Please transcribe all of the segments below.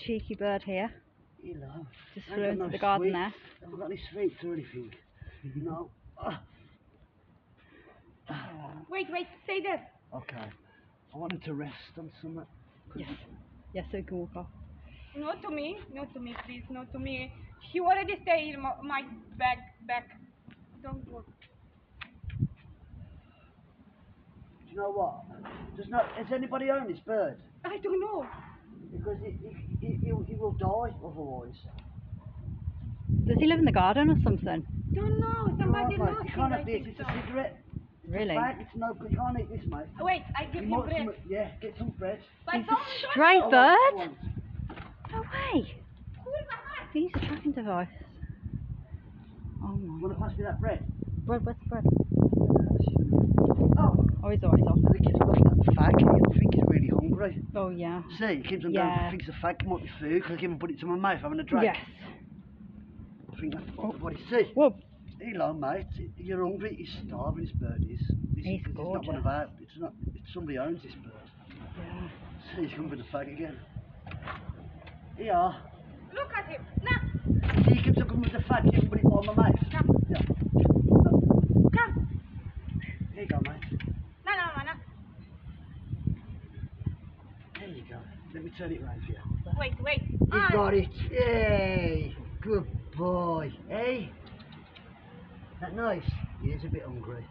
cheeky bird here. Hello. Just flew into the garden there. I haven't got any sweets or anything. No. Wait, stay there. Okay. I wanted to rest on something. Yes. Yes, so we can walk off. Not to me, please, not to me. He already stay in my back. Don't go. Do you know what? Has anybody owned this bird? I don't know. Because he will die otherwise. Does he live in the garden or something? Don't know. Somebody Mate, lost you him. can't I have this. think It's so. a cigarette. Really? It's no good. You can't eat this, mate. Wait, I give him bread. Yeah, get some bread. But He's don't a stray Oh, bird? go on. No way. He needs a tracking device. Oh my Want to god. pass me that bread? Bread, where's the bread? Oh. Oh, he's always off. I think he's looking at the fag. I think he's really hungry. Oh yeah. See, he keeps on Yeah. going, thinks the fag might be food, because I give him put it to my mouth having a drink. Yes. I think that's what he sees. Whoa. Hello, mate. You're hungry. He's starving. This bird is. He's It's not one gorgeous. of our. It's not. Somebody owns this bird. Yeah. See, he's coming for the fag again. Here you are. Look at him. Nah, See, he keeps on coming with the fag. You can put it on my mouth. come. Yeah. Come. Here you go, mate. No. There you go. Let me turn it round for you. Wait. You got it. Yay. Good boy. Hey. That nice? He is a bit hungry.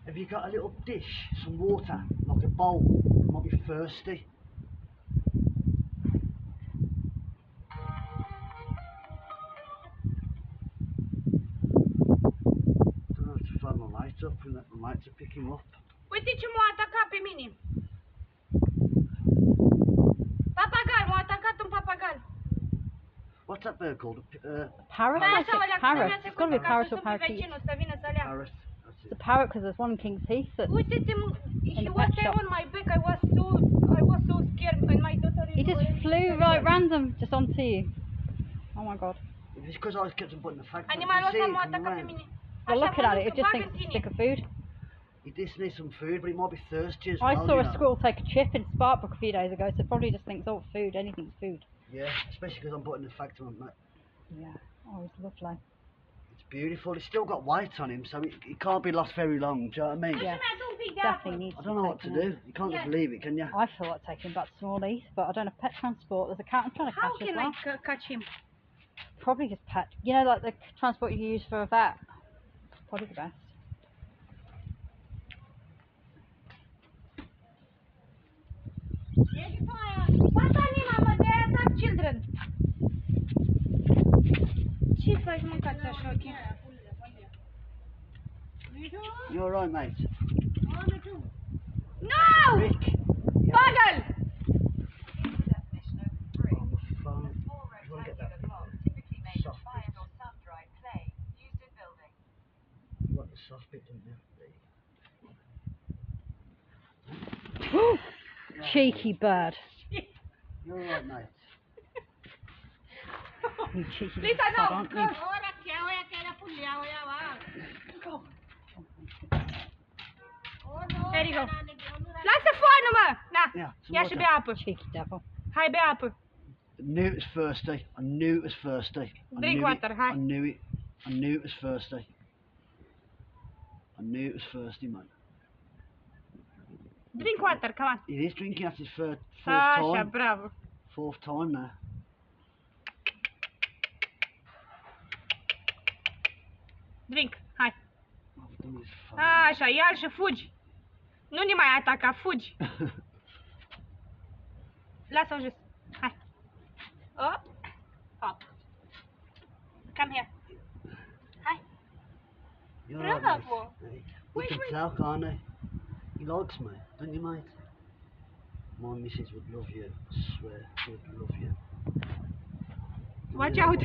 Have you got a little dish, some water, like a bowl? He might be thirsty. Don't have to phone my mate up and let my mate to pick him up. Uite ce m-a atacat pe mine. Papagal, m-a atacat un papagal. What's that bird called? Parrot? Păi I așa, think ăla, parrot. câteva It's got to be secunde a ca parrot să or suni parakeet. vecinul să vină să le ia. Parrot. That's It's it. a parrot because there's one in King's Heath that Uite-te, he the was pet there shop. on my back. I was so scared, and my daughter. He just flew right random just onto you. Oh my god. It's because I kept on putting the fag. Animalul ăsta m-a atacat pe mine. Well, looking at it, it just bagă thinks în it's a tine. stick of food. He just needs some food, but he might be thirsty as I well. saw you a know. squirrel take a chip in Sparkbrook a few days ago, so probably just thinks, oh, food, anything's food. Yeah, especially because I'm putting the fag to him. Yeah. Oh, it's lovely. It's beautiful. It's still got white on him, so it can't be lost very long. Do you know what I mean? Yeah. Mi-adu un pic de apă. Definitely needs I to don't be know what to taken do. You can't just leave it, can you? in. I feel like taking him back to Small Heath, but I don't have pet transport. There's a cat I'm trying to How catch as can well. I catch him? Probably just pet. You know, like the transport you use for a vet. Probably the best. What anima, mă, de aia attack children. Ce faci, mâncați așa, ok? You alright, mate? No! Rick? Bagel! On the phone. You want to get that soft bit? You want the soft bit, don't you? There you Cheeky bird. go. You're alright, mate. You cheeky Lisa, little sod, no! aren't Go! you? There you go. Lasă foanul, mă! Na! Yeah, some Ia și water. bea apă. Cheeky devil. Hai, bea apă. I knew it was thirsty. I knew it was thirsty. Drink water, hi. I knew it. I knew it was thirsty. I knew it was thirsty, mate. Drink water, come on. It is drinking at his fourth Așa, time. bravo. Fourth time now. Drink, hai. I've done this fun. Așa, ia-l și fugi. Nu ne mai ataca, fugi. Lasă-o jos. Hai. Op. Op. Come here. Hai. You're right, Bravo. mate. Hey, you Wait, can wait. tell, can't he? He likes me, don't you, mate? My missus would love you. I swear, she would love you. Watch out.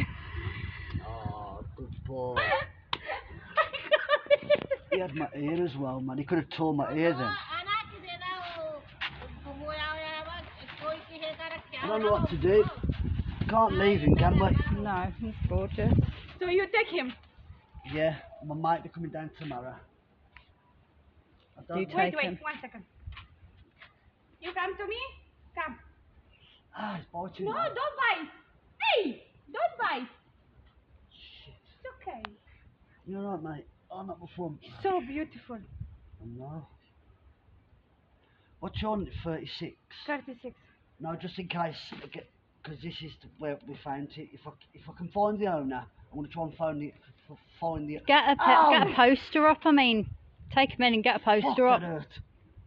Oh, good boy. He had my ear as well, man. He could have torn my ear then. I don't know what to do. Can't leave him, can we? No, he's gorgeous. So you take him. Yeah, my mate, they're coming down tomorrow. I Do you don't take Wait, him? 1 second. You come to me? Come. Ah, it's biting. No, now. don't bite. Hey, don't bite. Shit. It's okay. You're right, mate. I'm not before. So beautiful. No. What's your 36? 36. No, just in case, because this is where we found it. If I can find the owner, I'm gonna try and find the. Get a poster up. I mean, take him in and get a Fuck, poster up. that hurt.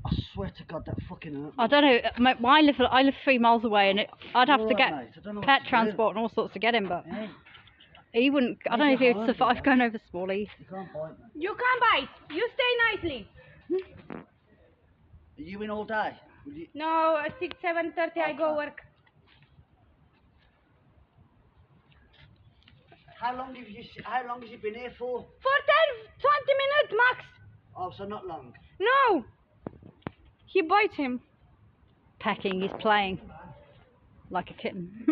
I swear to God, that fucking hurt. I don't know. I live 3 miles away, and I'd have You're to right, get mate, I don't know what pet to do. transport and all sorts to get him, but Yeah, he wouldn't. I don't know if Maybe he'd harm, survive but- going over small heath. you can't bite me. You can't bite. You stay nicely. Are you in all day? Will you... No, 6, 7:30 I go Okay. work. How long has you been here for? For 10, 20 minutes max. Oh, so not long. No. He bites him. Pecking. He's playing like a kitten.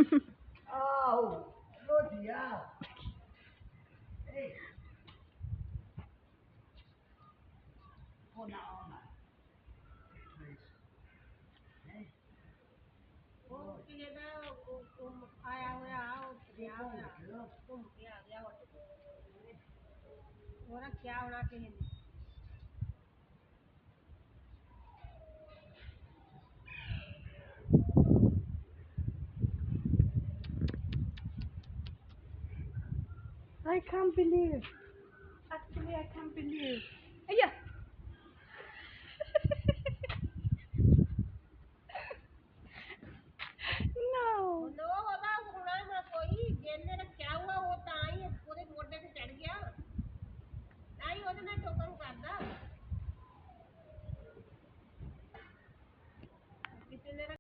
Oh, bloody hell. Hey. Oh, no, no. Please. Hey. I can't believe. Actually, I can't believe. Yeah.